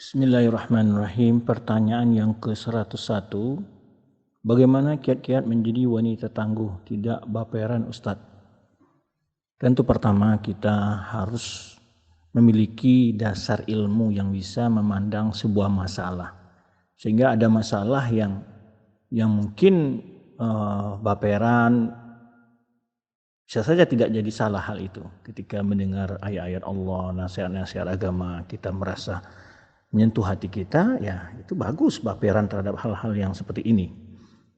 Bismillahirrahmanirrahim. Pertanyaan yang ke-101. Bagaimana kiat-kiat menjadi wanita tangguh, tidak baperan Ustadz? Tentu pertama kita harus memiliki dasar ilmu yang bisa memandang sebuah masalah. Sehingga ada masalah yang mungkin baperan, bisa saja tidak jadi salah hal itu. Ketika mendengar ayat-ayat Allah, nasihat-nasihat agama, kita merasa menyentuh hati kita, ya itu bagus baperan terhadap hal-hal yang seperti ini.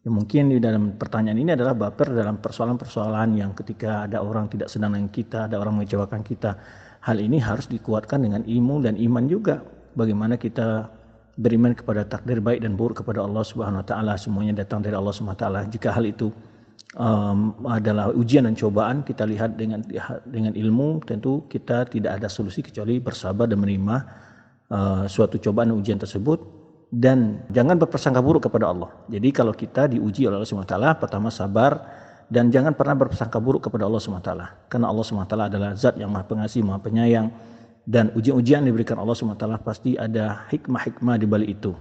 Ya, mungkin di dalam pertanyaan ini adalah baper dalam persoalan-persoalan yang ketika ada orang tidak senang dengan kita, ada orang mengecewakan kita. Hal ini harus dikuatkan dengan ilmu dan iman juga. Bagaimana kita beriman kepada takdir baik dan buruk kepada Allah Subhanahu wa taala, semuanya datang dari Allah Subhanahu wa taala. Jika hal itu adalah ujian dan cobaan, kita lihat dengan ilmu, tentu kita tidak ada solusi kecuali bersabar dan menerima suatu cobaan dan ujian tersebut, dan jangan berprasangka buruk kepada Allah. Jadi kalau kita diuji oleh Allah SWT, pertama sabar dan jangan pernah berprasangka buruk kepada Allah SWT, karena Allah SWT adalah zat yang maha pengasih, maha penyayang, dan ujian-ujian diberikan Allah SWT pasti ada hikmah-hikmah di balik itu.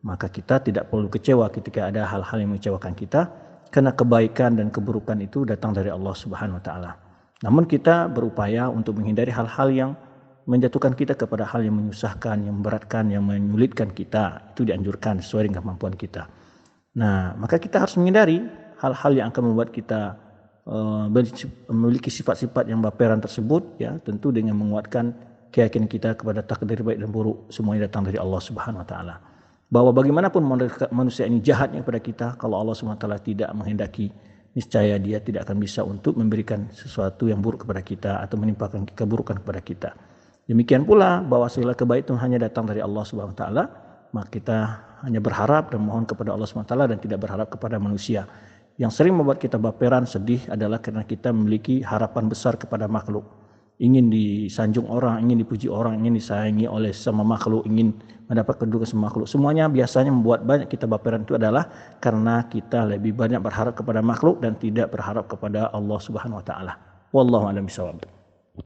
Maka kita tidak perlu kecewa ketika ada hal-hal yang mengecewakan kita, karena kebaikan dan keburukan itu datang dari Allah Subhanahu wa taala. Namun kita berupaya untuk menghindari hal-hal yang menjatuhkan kita kepada hal yang menyusahkan, yang memberatkan, yang menyulitkan kita. Itu dianjurkan sesuai dengan kemampuan kita. Nah, maka kita harus menghindari hal-hal yang akan membuat kita memiliki sifat-sifat yang baperan tersebut, ya, tentu dengan menguatkan keyakinan kita kepada takdir baik dan buruk, semuanya datang dari Allah Subhanahu wa taala. Bahwa bagaimanapun manusia ini jahatnya kepada kita, kalau Allah Subhanahu wa taala tidak menghendaki, niscaya dia tidak akan bisa untuk memberikan sesuatu yang buruk kepada kita atau menimpakan keburukan kepada kita. Demikian pula bahwa segala kebaikan hanya datang dari Allah Subhanahu wa taala, maka kita hanya berharap dan mohon kepada Allah Subhanahu wa taala dan tidak berharap kepada manusia. Yang sering membuat kita baperan, sedih adalah karena kita memiliki harapan besar kepada makhluk. Ingin disanjung orang, ingin dipuji orang, ingin disayangi oleh sama makhluk, ingin mendapat kedudukan sama makhluk. Semuanya biasanya membuat banyak kita baperan itu adalah karena kita lebih banyak berharap kepada makhluk dan tidak berharap kepada Allah Subhanahu wa taala. Wallahu a'lam bishawab.